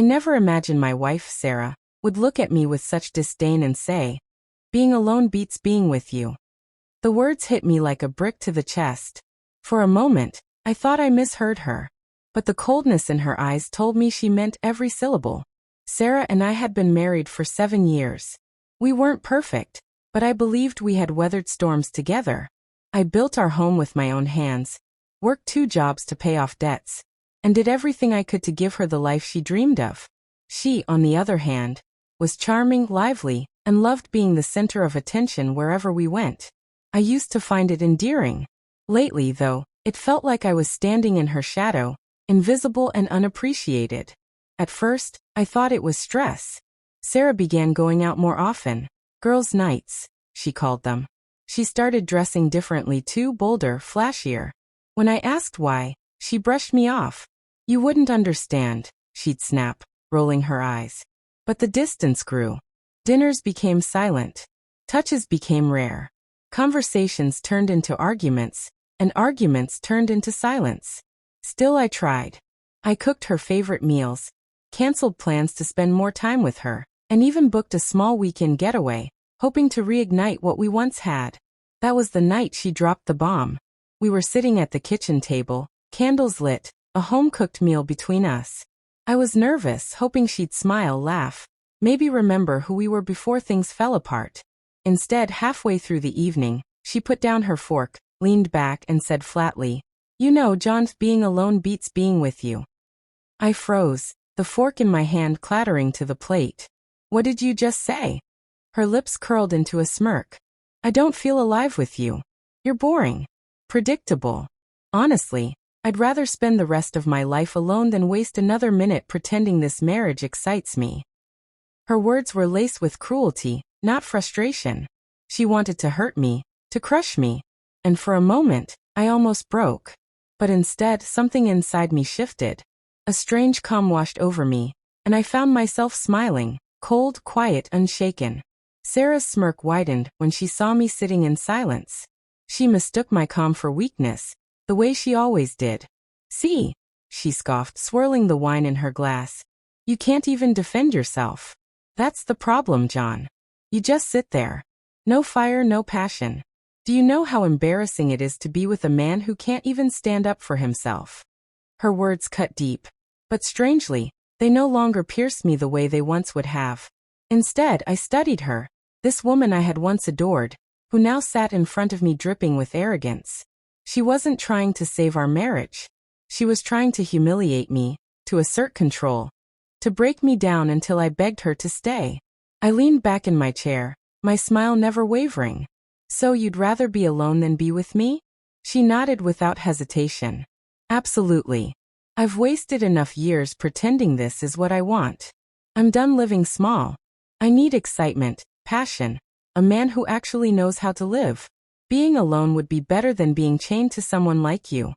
never imagined my wife, Sarah, would look at me with such disdain and say, "Being alone beats being with you." The words hit me like a brick to the chest. For a moment, I thought I misheard her. But the coldness in her eyes told me she meant every syllable. Sarah and I had been married for 7 years. We weren't perfect, but I believed we had weathered storms together. I built our home with my own hands, worked 2 jobs to pay off debts, and did everything I could to give her the life she dreamed of. She, on the other hand, was charming, lively, and loved being the center of attention wherever we went. I used to find it endearing. Lately, though, it felt like I was standing in her shadow, invisible and unappreciated. At first, I thought it was stress. Sarah began going out more often. Girls' nights, she called them. She started dressing differently too, bolder, flashier. When I asked why, she brushed me off. "You wouldn't understand," she'd snap, rolling her eyes. But the distance grew. Dinners became silent. Touches became rare. Conversations turned into arguments, and arguments turned into silence. Still I tried. I cooked her favorite meals, canceled plans to spend more time with her, and even booked a small weekend getaway, hoping to reignite what we once had. That was the night she dropped the bomb. We were sitting at the kitchen table, candles lit, a home-cooked meal between us. I was nervous, hoping she'd smile, laugh, maybe remember who we were before things fell apart. Instead, halfway through the evening, she put down her fork, leaned back, and said flatly, "You know, John, being alone beats being with you." I froze, the fork in my hand clattering to the plate. "What did you just say?" Her lips curled into a smirk. "I don't feel alive with you. You're boring. Predictable. Honestly, I'd rather spend the rest of my life alone than waste another minute pretending this marriage excites me." Her words were laced with cruelty, not frustration. She wanted to hurt me, to crush me. And for a moment, I almost broke. But instead, something inside me shifted. A strange calm washed over me, and I found myself smiling, cold, quiet, unshaken. Sarah's smirk widened when she saw me sitting in silence. She mistook my calm for weakness, the way she always did. "See," she scoffed, swirling the wine in her glass. "You can't even defend yourself. That's the problem, John. You just sit there. No fire, no passion. Do you know how embarrassing it is to be with a man who can't even stand up for himself?" Her words cut deep. But strangely, they no longer pierced me the way they once would have. Instead, I studied her, this woman I had once adored, who now sat in front of me dripping with arrogance. She wasn't trying to save our marriage. She was trying to humiliate me, to assert control, to break me down until I begged her to stay. I leaned back in my chair, my smile never wavering. "So you'd rather be alone than be with me?" She nodded without hesitation. "Absolutely. I've wasted enough years pretending this is what I want. I'm done living small. I need excitement, passion, a man who actually knows how to live. Being alone would be better than being chained to someone like you."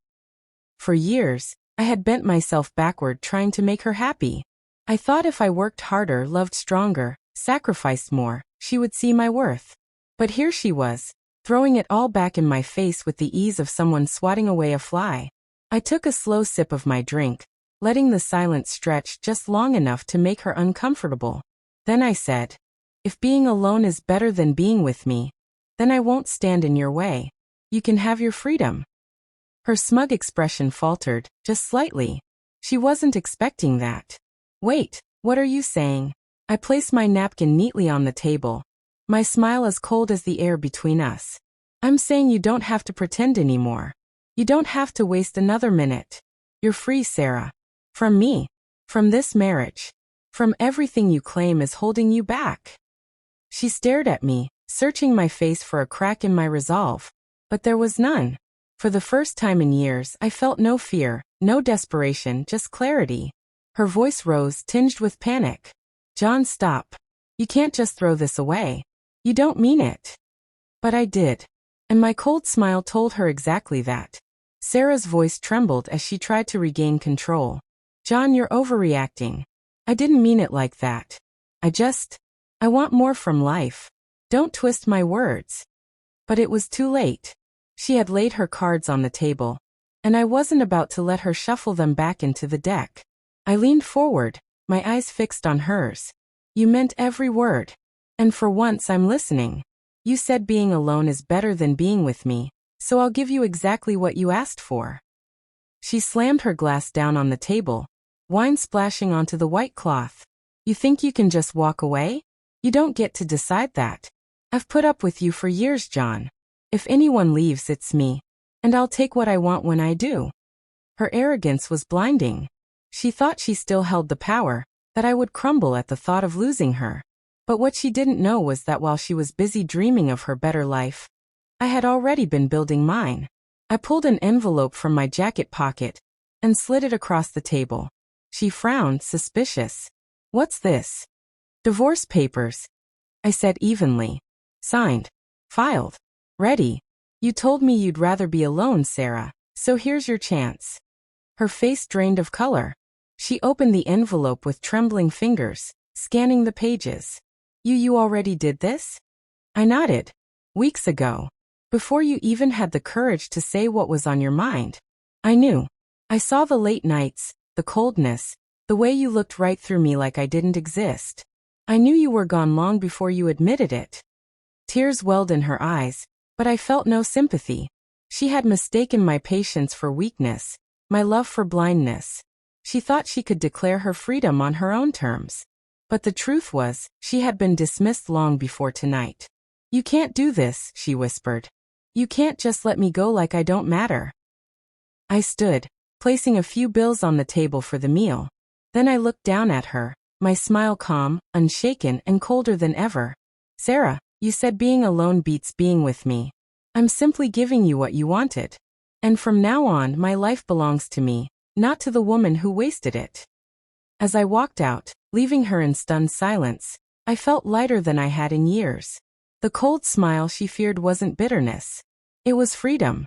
For years, I had bent myself backward trying to make her happy. I thought if I worked harder, loved stronger, sacrificed more, she would see my worth. But here she was, throwing it all back in my face with the ease of someone swatting away a fly. I took a slow sip of my drink, letting the silence stretch just long enough to make her uncomfortable. Then I said, "If being alone is better than being with me, then I won't stand in your way. You can have your freedom." Her smug expression faltered, just slightly. She wasn't expecting that. "Wait, what are you saying?" I placed my napkin neatly on the table, my smile as cold as the air between us. "I'm saying you don't have to pretend anymore. You don't have to waste another minute. You're free, Sarah. From me. From this marriage. From everything you claim is holding you back." She stared at me, searching my face for a crack in my resolve. But there was none. For the first time in years, I felt no fear, no desperation, just clarity. Her voice rose, tinged with panic. "John, stop. You can't just throw this away. You don't mean it." But I did. And my cold smile told her exactly that. Sarah's voice trembled as she tried to regain control. "John, you're overreacting. I didn't mean it like that. I want more from life. Don't twist my words." But it was too late. She had laid her cards on the table, and I wasn't about to let her shuffle them back into the deck. I leaned forward, my eyes fixed on hers. You meant every word. And for once I'm listening. You said being alone is better than being with me, so I'll give you exactly what you asked for. She slammed her glass down on the table, wine splashing onto the white cloth. You think you can just walk away? You don't get to decide that. I've put up with you for years, John. If anyone leaves, it's me. And I'll take what I want when I do. Her arrogance was blinding. She thought she still held the power, that I would crumble at the thought of losing her. But what she didn't know was that while she was busy dreaming of her better life, I had already been building mine. I pulled an envelope from my jacket pocket and slid it across the table. She frowned, suspicious. What's this? Divorce papers, I said evenly. Signed. Filed. Ready. You told me you'd rather be alone, Sarah, so here's your chance. Her face drained of color. She opened the envelope with trembling fingers, scanning the pages. You already did this? I nodded. Weeks ago. Before you even had the courage to say what was on your mind. I knew. I saw the late nights, the coldness, the way you looked right through me like I didn't exist. I knew you were gone long before you admitted it. Tears welled in her eyes, but I felt no sympathy. She had mistaken my patience for weakness, my love for blindness. She thought she could declare her freedom on her own terms. But the truth was, she had been dismissed long before tonight. You can't do this, she whispered. You can't just let me go like I don't matter. I stood, placing a few bills on the table for the meal. Then I looked down at her, my smile calm, unshaken, and colder than ever. Sarah, you said being alone beats being with me. I'm simply giving you what you wanted. And from now on, my life belongs to me, not to the woman who wasted it. As I walked out, leaving her in stunned silence, I felt lighter than I had in years. The cold smile she feared wasn't bitterness. It was freedom.